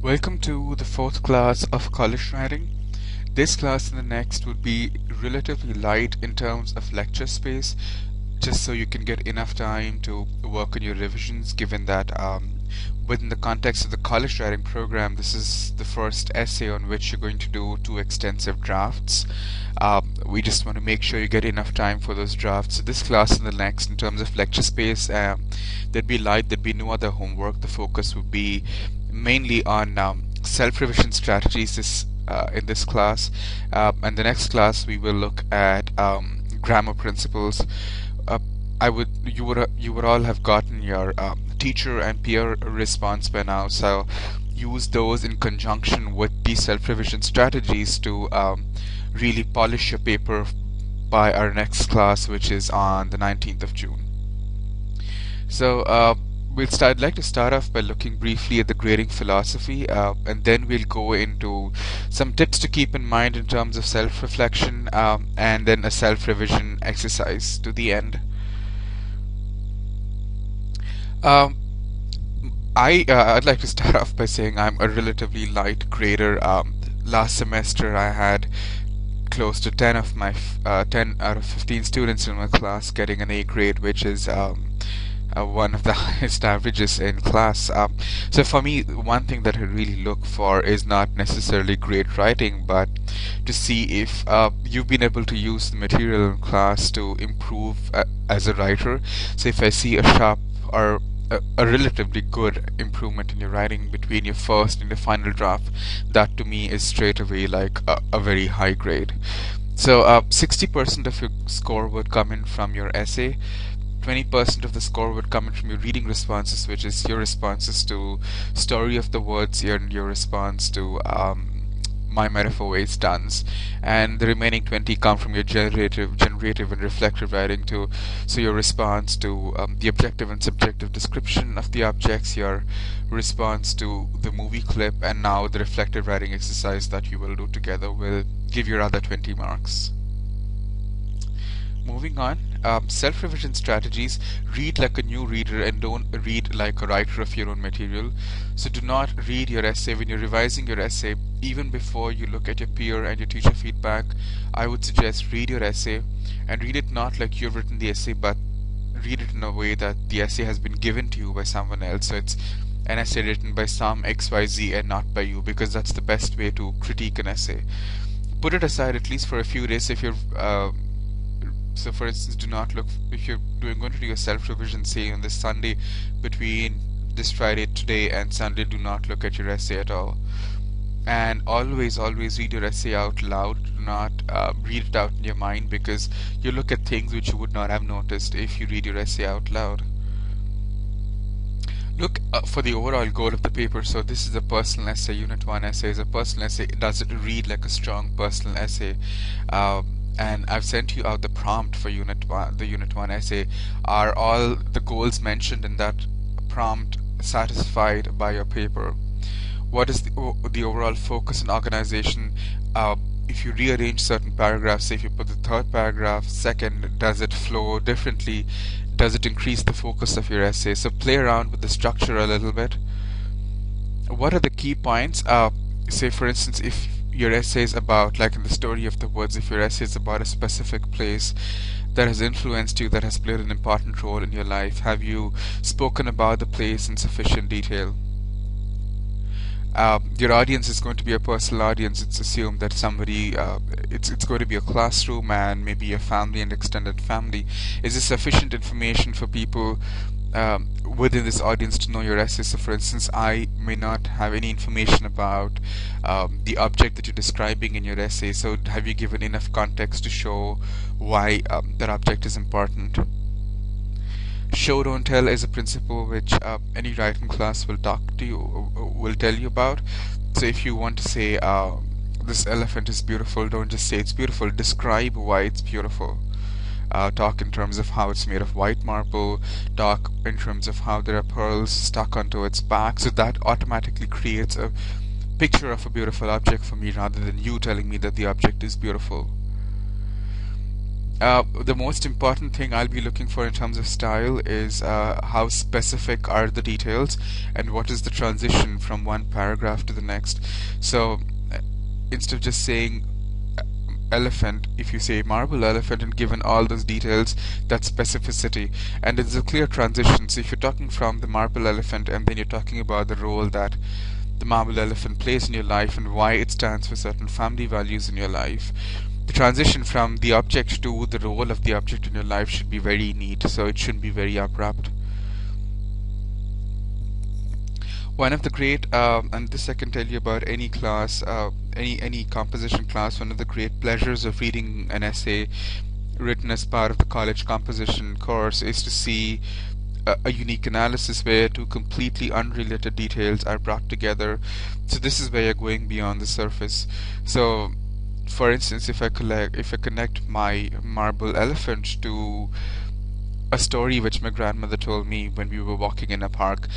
Welcome to the fourth class of college writing. This class and the next would be relatively light in terms of lecture space, just so you can get enough time to work on your revisions, given that within the context of the college writing program, this is the first essay on which you're going to do two extensive drafts. We just want to make sure you get enough time for those drafts. So this class and the next, in terms of lecture space, there'd be light, there'd be no other homework. The focus would be mainly on self-revision strategies in this class, and the next class we will look at grammar principles. You would all have gotten your teacher and peer response by now, so use those in conjunction with these self-revision strategies to really polish your paper by our next class, which is on the 19th of June. So I'd like to start off by looking briefly at the grading philosophy, and then we'll go into some tips to keep in mind in terms of self-reflection, and then a self-revision exercise to the end. I'd like to start off by saying I'm a relatively light grader. Last semester I had close to 10 out of 15 students in my class getting an A grade, which is one of the highest averages in class. So for me, one thing that I really look for is not necessarily great writing, but to see if you've been able to use the material in class to improve as a writer. So if I see a sharp or a relatively good improvement in your writing between your first and your final draft, that to me is straight away like a very high grade. So 60% of your score would come in from your essay, 20% of the score would come in from your reading responses, which is your responses to Story of the Woods and your response to My Metaphor Weighs Tons, and the remaining 20 come from your generative and reflective writing too. So your response to the objective and subjective description of the objects, your response to the movie clip, and now the reflective writing exercise that you will do together will give your other 20 marks. Moving on, self-revision strategies. Read like a new reader and don't read like a writer of your own material. So do not read your essay when you're revising your essay. Even before you look at your peer and your teacher feedback, I would suggest read your essay, and read it not like you've written the essay, but read it in a way that the essay has been given to you by someone else. So it's an essay written by some XYZ and not by you, because that's the best way to critique an essay. Put it aside at least for a few days if you're so for instance, do not look, if you're going to do your self-revision, say on this Sunday, between this Friday today and Sunday, do not look at your essay at all. And always read your essay out loud. Do not read it out in your mind, because you look at things which you would not have noticed if you read your essay out loud. Look for the overall goal of the paper. So this is a personal essay. Unit 1 essay is a personal essay. Does it read like a strong personal essay? And I've sent you out the prompt for Unit 1, the Unit 1 essay. Are all the goals mentioned in that prompt satisfied by your paper? What is the overall focus and organization? If you rearrange certain paragraphs, say if you put the third paragraph second, does it flow differently? Does it increase the focus of your essay? So play around with the structure a little bit. What are the key points? Say for instance, if your essay is about, like in the Story of the Woods, if your essay is about a specific place that has influenced you, that has played an important role in your life, have you spoken about the place in sufficient detail? Your audience is going to be a personal audience. It's assumed that somebody, it's going to be a classroom and maybe a family and extended family. Is this sufficient information for people within this audience to know your essay? So for instance, I may not have any information about the object that you're describing in your essay, so have you given enough context to show why that object is important? Show don't tell is a principle which any writing class will tell you about. So if you want to say this elephant is beautiful, don't just say it's beautiful, describe why it's beautiful. Talk in terms of how it's made of white marble, talk in terms of how there are pearls stuck onto its back. So that automatically creates a picture of a beautiful object for me, rather than you telling me that the object is beautiful. The most important thing I'll be looking for in terms of style is how specific are the details and what is the transition from one paragraph to the next. So instead of just saying elephant, if you say marble elephant and given all those details, that's specificity, and it's a clear transition. So if you're talking from the marble elephant and then you're talking about the role that the marble elephant plays in your life and why it stands for certain family values in your life, the transition from the object to the role of the object in your life should be very neat, so it shouldn't be very abrupt. One of the great, and this I can tell you about any class, any composition class, one of the great pleasures of reading an essay written as part of the college composition course is to see a unique analysis where two completely unrelated details are brought together. So this is where you're going beyond the surface. So for instance, if I connect my marble elephant to a story which my grandmother told me when we were walking in a park,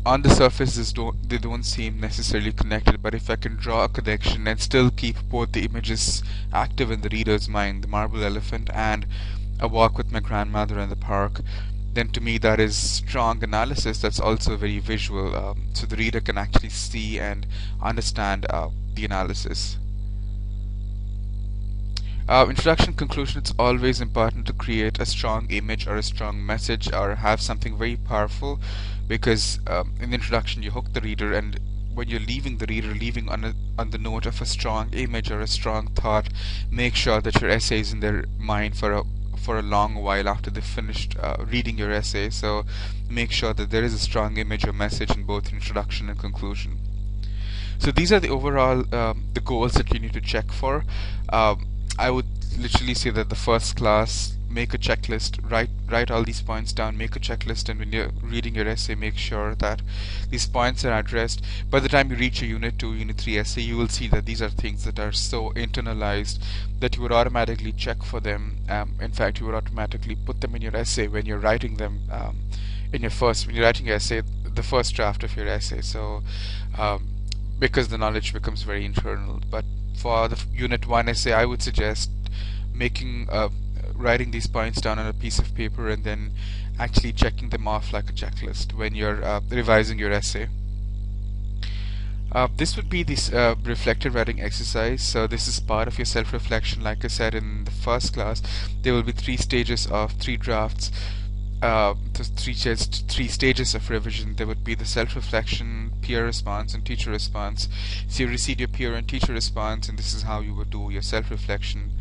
on the surface they don't seem necessarily connected, but if I can draw a connection and still keep both the images active in the reader's mind, the marble elephant and a walk with my grandmother in the park, then to me that is strong analysis that's also very visual, so the reader can actually see and understand the analysis. Introduction, conclusion, it's always important to create a strong image or a strong message or have something very powerful, because in the introduction you hook the reader, and when you're leaving the reader leaving on the note of a strong image or a strong thought, make sure that your essay is in their mind for a long while after they've finished reading your essay. So make sure that there is a strong image or message in both introduction and conclusion. So these are the overall the goals that you need to check for. I would literally say that the first class, make a checklist, write all these points down, make a checklist, and when you're reading your essay, make sure that these points are addressed. By the time you reach a Unit 2, Unit 3 essay, you will see that these are things that are so internalized that you would automatically check for them. In fact, you would automatically put them in your essay when you're writing them when you're writing your essay, the first draft of your essay. So because the knowledge becomes very internal. But for the Unit 1 essay, I would suggest writing these points down on a piece of paper and then actually checking them off like a checklist when you're revising your essay. This would be this reflective writing exercise. So this is part of your self-reflection. Like I said in the first class, there will be 3 stages of 3 drafts. Three stages of revision. There would be the self-reflection, peer response, and teacher response. So you receive your peer and teacher response, and this is how you would do your self-reflection.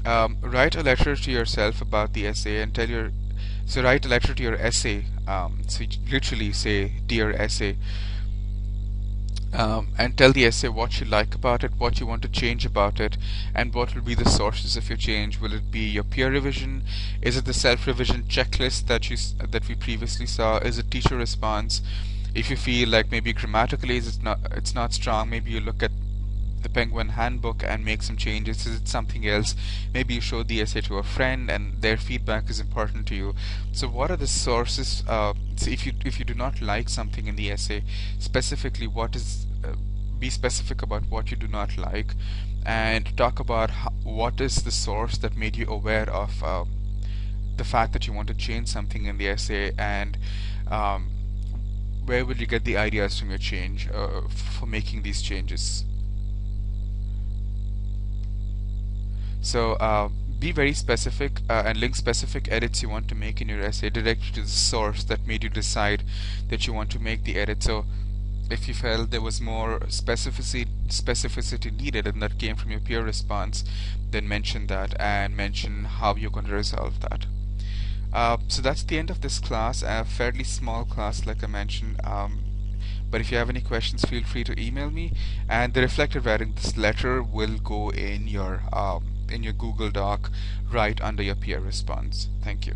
Write a letter to yourself about the essay and write a letter to your essay. So you literally say, "Dear essay," and tell the essay what you like about it, what you want to change about it, and what will be the sources of your change. Will it be your peer revision? Is it the self-revision checklist that we previously saw? Is it teacher response? If you feel like maybe grammatically it's not strong, maybe you look at the Penguin Handbook and make some changes. Is it something else? Maybe you show the essay to a friend and their feedback is important to you. So what are the sources? So if you do not like something in the essay, specifically be specific about what you do not like, and talk about what is the source that made you aware of the fact that you want to change something in the essay, and where will you get the ideas from your change for making these changes. So be very specific and link specific edits you want to make in your essay directly to the source that made you decide that you want to make the edit. So if you felt there was more specificity needed and that came from your peer response, then mention that and mention how you're going to resolve that. So that's the end of this class, a fairly small class like I mentioned. But if you have any questions, feel free to email me, and the reflective writing, this letter will go in your Google Doc right under your peer response. Thank you.